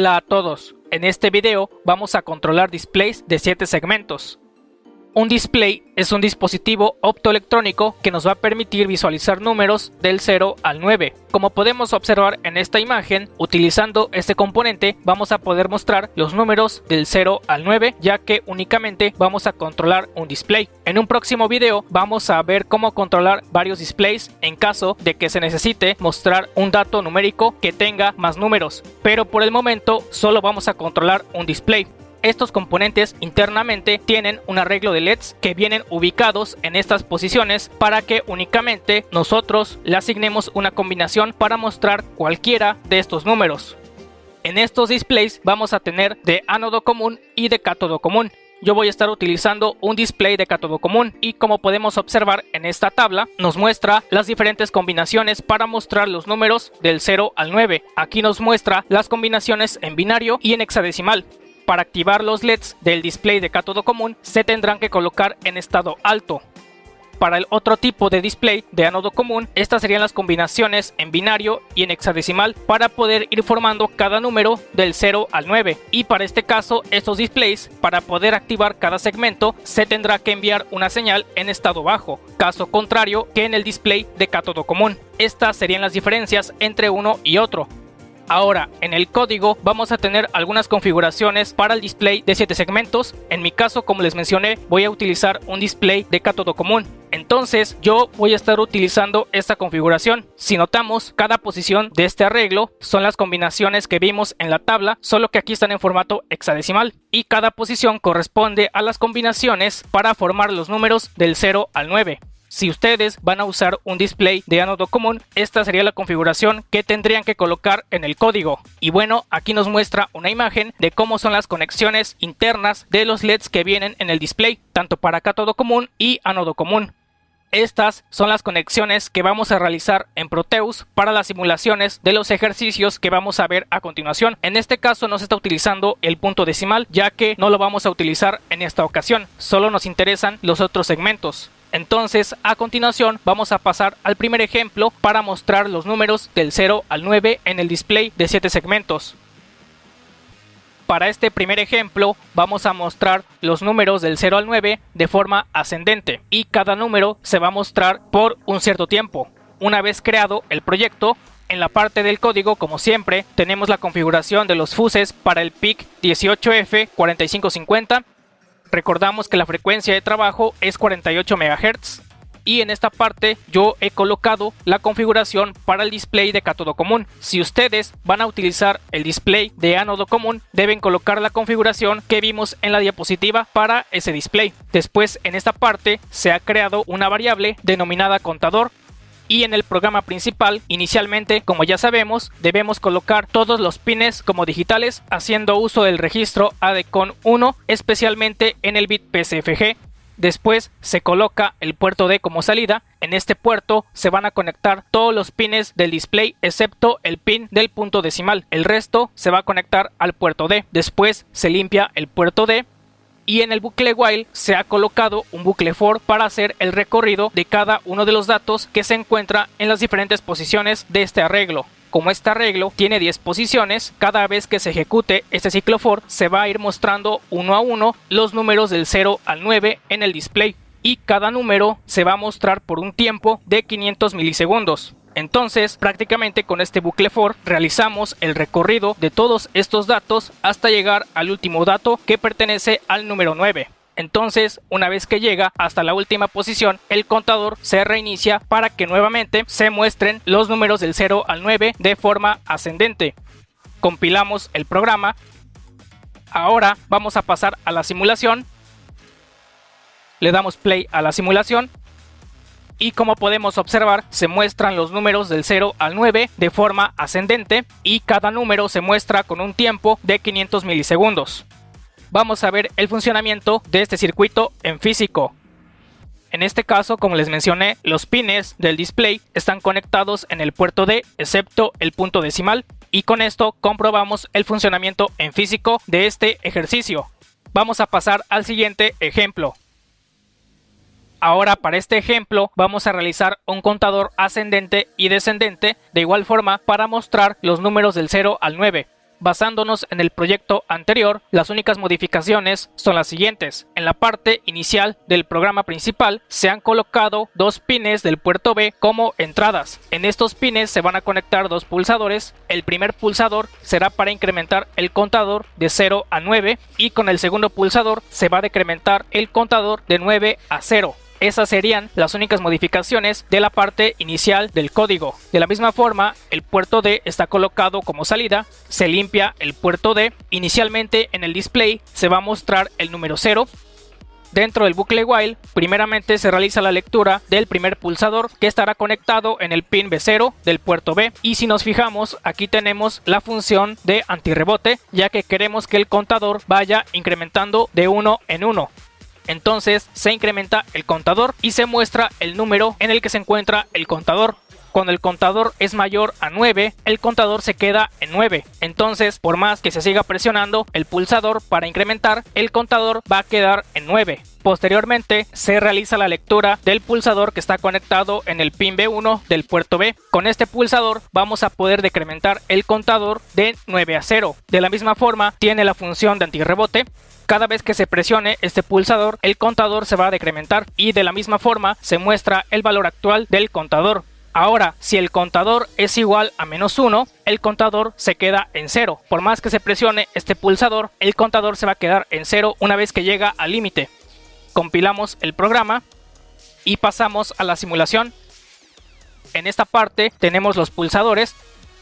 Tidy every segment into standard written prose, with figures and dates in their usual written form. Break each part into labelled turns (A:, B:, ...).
A: Hola a todos, en este video vamos a controlar displays de 7 segmentos. Un display es un dispositivo optoelectrónico que nos va a permitir visualizar números del 0 al 9. Como podemos observar en esta imagen, utilizando este componente vamos a poder mostrar los números del 0 al 9, ya que únicamente vamos a controlar un display. En un próximo video vamos a ver cómo controlar varios displays en caso de que se necesite mostrar un dato numérico que tenga más números, pero por el momento solo vamos a controlar un display. Estos componentes internamente tienen un arreglo de LEDs que vienen ubicados en estas posiciones para que únicamente nosotros le asignemos una combinación para mostrar cualquiera de estos números. En estos displays vamos a tener de ánodo común y de cátodo común. Yo voy a estar utilizando un display de cátodo común y como podemos observar en esta tabla nos muestra las diferentes combinaciones para mostrar los números del 0 al 9. Aquí nos muestra las combinaciones en binario y en hexadecimal. Para activar los LEDs del display de cátodo común se tendrán que colocar en estado alto. Para el otro tipo de display de ánodo común, estas serían las combinaciones en binario y en hexadecimal para poder ir formando cada número del 0 al 9. Y para este caso, estos displays, para poder activar cada segmento, se tendrá que enviar una señal en estado bajo, caso contrario que en el display de cátodo común. Estas serían las diferencias entre uno y otro. Ahora, en el código vamos a tener algunas configuraciones para el display de 7 segmentos. En mi caso, como les mencioné, voy a utilizar un display de cátodo común. Entonces, yo voy a estar utilizando esta configuración. Si notamos, cada posición de este arreglo son las combinaciones que vimos en la tabla, solo que aquí están en formato hexadecimal. Y cada posición corresponde a las combinaciones para formar los números del 0 al 9. Si ustedes van a usar un display de ánodo común, esta sería la configuración que tendrían que colocar en el código. Y bueno, aquí nos muestra una imagen de cómo son las conexiones internas de los LEDs que vienen en el display, tanto para cátodo común y ánodo común. Estas son las conexiones que vamos a realizar en Proteus para las simulaciones de los ejercicios que vamos a ver a continuación. En este caso no se está utilizando el punto decimal, ya que no lo vamos a utilizar en esta ocasión, solo nos interesan los otros segmentos. Entonces, a continuación vamos a pasar al primer ejemplo para mostrar los números del 0 al 9 en el display de 7 segmentos. Para este primer ejemplo vamos a mostrar los números del 0 al 9 de forma ascendente y cada número se va a mostrar por un cierto tiempo. Una vez creado el proyecto, en la parte del código, como siempre, tenemos la configuración de los fuses para el PIC 18F4550. Recordamos que la frecuencia de trabajo es 48 MHz y en esta parte yo he colocado la configuración para el display de cátodo común. Si ustedes van a utilizar el display de ánodo común, deben colocar la configuración que vimos en la diapositiva para ese display. Después en esta parte se ha creado una variable denominada contador. Y en el programa principal, inicialmente, como ya sabemos, debemos colocar todos los pines como digitales, haciendo uso del registro ADCON 1, especialmente en el bit PSFG. Después se coloca el puerto D como salida. En este puerto se van a conectar todos los pines del display, excepto el pin del punto decimal. El resto se va a conectar al puerto D. Después se limpia el puerto D. Y en el bucle while se ha colocado un bucle for para hacer el recorrido de cada uno de los datos que se encuentra en las diferentes posiciones de este arreglo. Como este arreglo tiene 10 posiciones, cada vez que se ejecute este ciclo for se va a ir mostrando uno a uno los números del 0 al 9 en el display. Y cada número se va a mostrar por un tiempo de 500 milisegundos. Entonces, prácticamente con este bucle for realizamos el recorrido de todos estos datos hasta llegar al último dato que pertenece al número 9. Entonces, una vez que llega hasta la última posición, el contador se reinicia para que nuevamente se muestren los números del 0 al 9 de forma ascendente. Compilamos el programa. Ahora vamos a pasar a la simulación. Le damos play a la simulación. Y como podemos observar, se muestran los números del 0 al 9 de forma ascendente y cada número se muestra con un tiempo de 500 milisegundos. Vamos a ver el funcionamiento de este circuito en físico. En este caso, como les mencioné, los pines del display están conectados en el puerto D, excepto el punto decimal, y con esto comprobamos el funcionamiento en físico de este ejercicio. Vamos a pasar al siguiente ejemplo. Ahora para este ejemplo vamos a realizar un contador ascendente y descendente de igual forma para mostrar los números del 0 al 9. Basándonos en el proyecto anterior, las únicas modificaciones son las siguientes. En la parte inicial del programa principal se han colocado dos pines del puerto B como entradas. En estos pines se van a conectar dos pulsadores. El primer pulsador será para incrementar el contador de 0 a 9 y con el segundo pulsador se va a decrementar el contador de 9 a 0. Esas serían las únicas modificaciones de la parte inicial del código. De la misma forma, el puerto D está colocado como salida, se limpia el puerto D. Inicialmente en el display se va a mostrar el número 0. Dentro del bucle while, primeramente se realiza la lectura del primer pulsador que estará conectado en el pin B0 del puerto B. Y si nos fijamos, aquí tenemos la función de antirrebote, ya que queremos que el contador vaya incrementando de 1 en 1. Entonces se incrementa el contador y se muestra el número en el que se encuentra el contador. Cuando el contador es mayor a 9, el contador se queda en 9. Entonces, por más que se siga presionando el pulsador para incrementar, el contador va a quedar en 9. Posteriormente, se realiza la lectura del pulsador que está conectado en el pin B1 del puerto B. Con este pulsador vamos a poder decrementar el contador de 9 a 0. De la misma forma, tiene la función de antirrebote. Cada vez que se presione este pulsador, el contador se va a decrementar y de la misma forma se muestra el valor actual del contador. Ahora, si el contador es igual a -1, el contador se queda en 0. Por más que se presione este pulsador, el contador se va a quedar en 0 una vez que llega al límite. Compilamos el programa y pasamos a la simulación. En esta parte tenemos los pulsadores.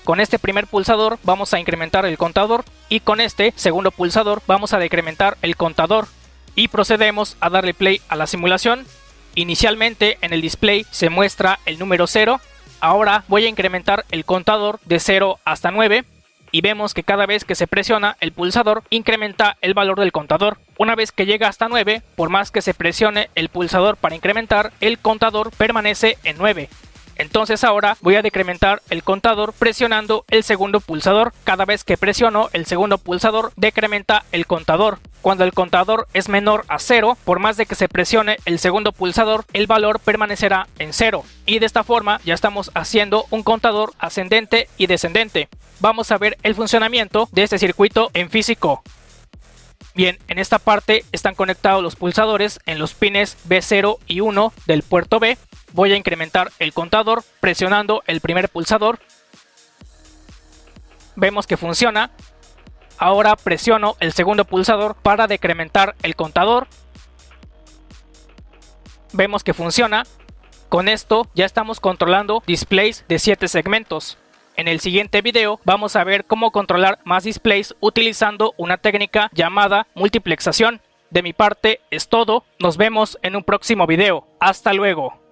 A: Con este primer pulsador vamos a incrementar el contador y con este segundo pulsador vamos a decrementar el contador. Y procedemos a darle play a la simulación. Inicialmente en el display se muestra el número 0. Ahora voy a incrementar el contador de 0 hasta 9 y vemos que cada vez que se presiona el pulsador incrementa el valor del contador. Una vez que llega hasta 9, por más que se presione el pulsador para incrementar, el contador permanece en 9. Entonces ahora voy a decrementar el contador presionando el segundo pulsador. Cada vez que presiono el segundo pulsador decrementa el contador. Cuando el contador es menor a 0, por más de que se presione el segundo pulsador, el valor permanecerá en 0. Y de esta forma ya estamos haciendo un contador ascendente y descendente. Vamos a ver el funcionamiento de este circuito en físico. Bien, en esta parte están conectados los pulsadores en los pines B0 y 1 del puerto B. Voy a incrementar el contador presionando el primer pulsador. Vemos que funciona. Ahora presiono el segundo pulsador para decrementar el contador. Vemos que funciona. Con esto ya estamos controlando displays de 7 segmentos. En el siguiente video vamos a ver cómo controlar más displays utilizando una técnica llamada multiplexación. De mi parte es todo. Nos vemos en un próximo video. Hasta luego.